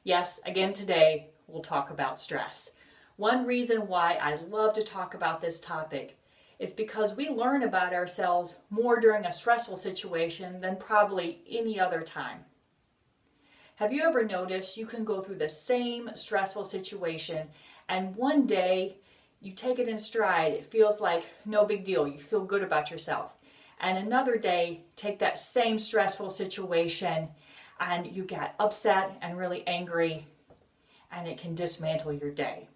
Yes, again today we'll talk about stress. One reason why I love to talk about this topic is because we learn about ourselves more during a stressful situation than probably any other time. Have you ever noticed you can go through the same stressful situation and one day you take it in stride, it feels like no big deal, you feel good about yourself. And another day, take that same stressful situation and you get upset and really angry and it can dismantle your day.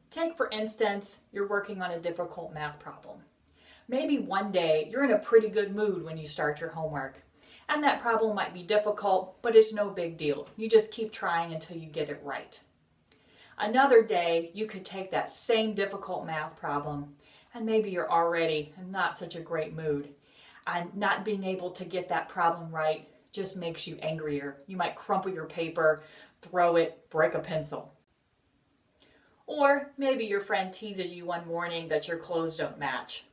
Take, for instance, you're working on a difficult math problem. Maybe one day you're in a pretty good mood when you start your homework. And that problem might be difficult, but it's no big deal. You just keep trying until you get it right. Another day, you could take that same difficult math problem and maybe you're already in not such a great mood. And not being able to get that problem right just makes you angrier. You might crumple your paper, throw it, break a pencil. Or maybe your friend teases you one morning that your clothes don't match.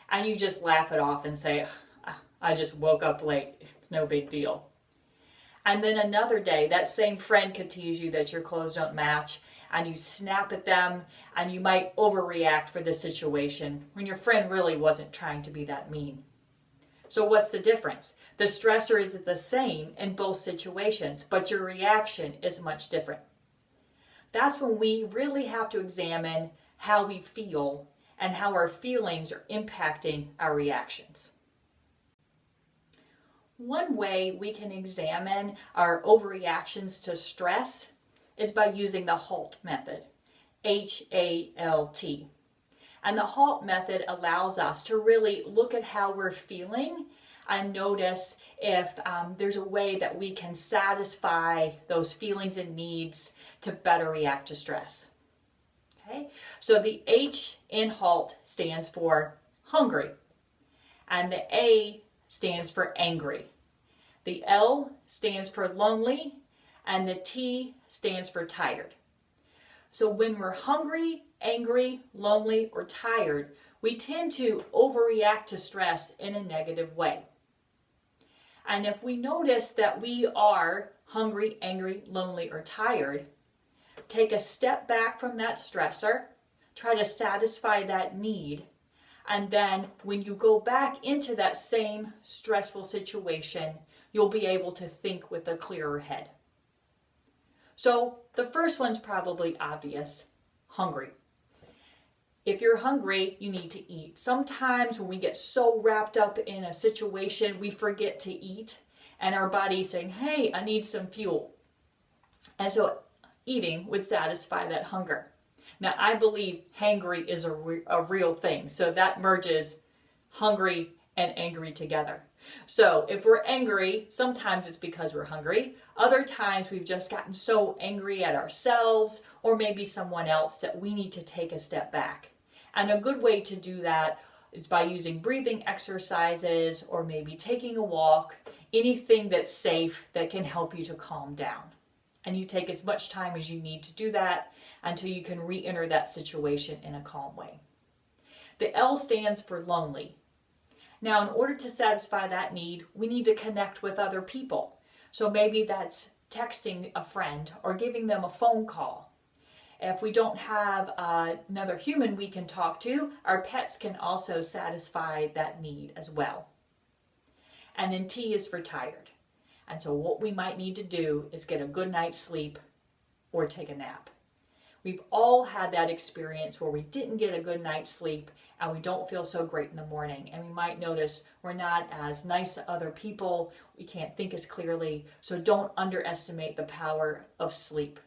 And you just laugh it off and say, I just woke up late. It's no big deal. And then another day, that same friend could tease you that your clothes don't match and you snap at them and you might overreact for the situation when your friend really wasn't trying to be that mean. So what's the difference? The stressor is the same in both situations, but your reaction is much different. That's when we really have to examine how we feel and how our feelings are impacting our reactions. One way we can examine our overreactions to stress is by using the H.A.L.T method, H.A.L.T. And the H.A.L.T method allows us to really look at how we're feeling and notice if there's a way that we can satisfy those feelings and needs to better react to stress. Okay, so the H in H.A.L.T stands for hungry, and the A stands for angry. The L stands for lonely, and the T stands for tired. So when we're hungry, angry, lonely, or tired, we tend to overreact to stress in a negative way. And if we notice that we are hungry, angry, lonely, or tired, take a step back from that stressor, try to satisfy that need, and then when you go back into that same stressful situation, you'll be able to think with a clearer head. So the first one's probably obvious, hungry. If you're hungry, you need to eat. Sometimes when we get so wrapped up in a situation, we forget to eat and our body's saying, hey, I need some fuel. And so eating would satisfy that hunger. Now, I believe hangry is a real thing. So that merges hungry and angry together. So if we're angry, sometimes it's because we're hungry. Other times we've just gotten so angry at ourselves or maybe someone else that we need to take a step back. And a good way to do that is by using breathing exercises or maybe taking a walk, anything that's safe that can help you to calm down. And you take as much time as you need to do that until you can re-enter that situation in a calm way. The L stands for lonely. Now, in order to satisfy that need, we need to connect with other people. So maybe that's texting a friend or giving them a phone call. If we don't have another human we can talk to, our pets can also satisfy that need as well. And then T is for tired. And so what we might need to do is get a good night's sleep or take a nap. We've all had that experience where we didn't get a good night's sleep and we don't feel so great in the morning. And we might notice we're not as nice to other people, we can't think as clearly, so don't underestimate the power of sleep.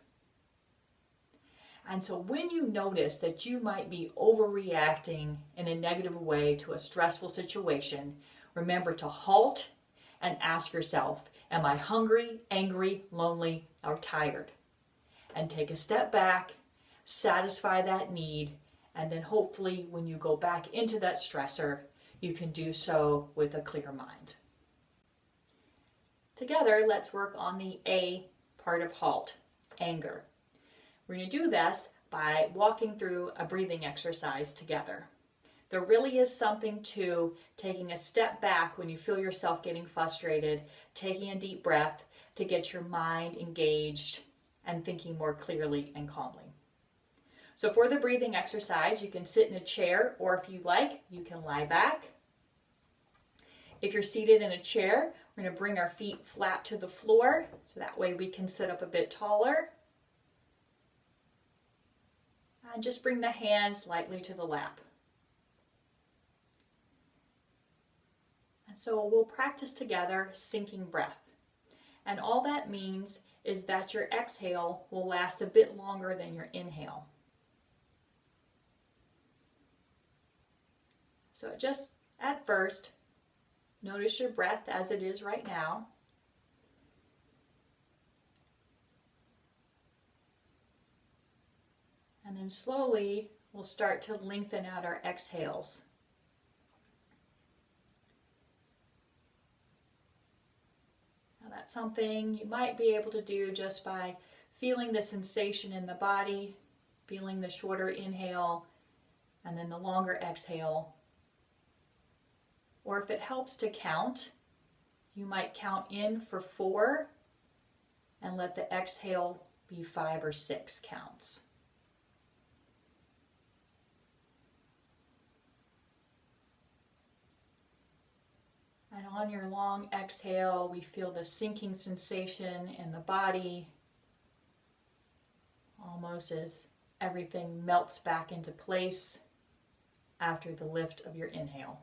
And so when you notice that you might be overreacting in a negative way to a stressful situation, remember to halt and ask yourself, am I hungry, angry, lonely, or tired? And take a step back, satisfy that need, and then hopefully when you go back into that stressor, you can do so with a clear mind. Together, let's work on the A part of H.A.L.T, anger. We're going to do this by walking through a breathing exercise together. There really is something to taking a step back when you feel yourself getting frustrated, taking a deep breath, to get your mind engaged and thinking more clearly and calmly. So for the breathing exercise, you can sit in a chair, or if you like, you can lie back. If you're seated in a chair, we're going to bring our feet flat to the floor, so that way we can sit up a bit taller. And just bring the hands lightly to the lap. And so we'll practice together sinking breath. And all that means is that your exhale will last a bit longer than your inhale. So just at first, notice your breath as it is right now. And then slowly, we'll start to lengthen out our exhales. Now that's something you might be able to do just by feeling the sensation in the body, feeling the shorter inhale, and then the longer exhale. Or if it helps to count, you might count in for 4 and let the exhale be 5 or 6 counts. And on your long exhale, we feel the sinking sensation in the body, almost as everything melts back into place after the lift of your inhale.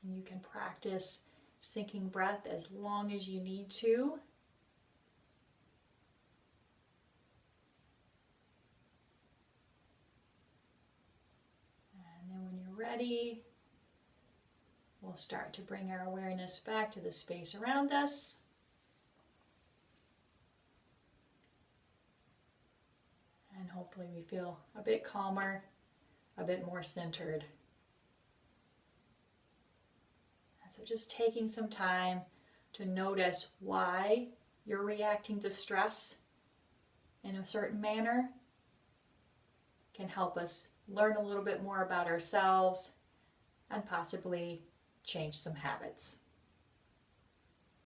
And you can practice sinking breath as long as you need to. And then when you're ready, we'll start to bring our awareness back to the space around us. And hopefully we feel a bit calmer, a bit more centered. So just taking some time to notice why you're reacting to stress in a certain manner can help us learn a little bit more about ourselves and possibly change some habits.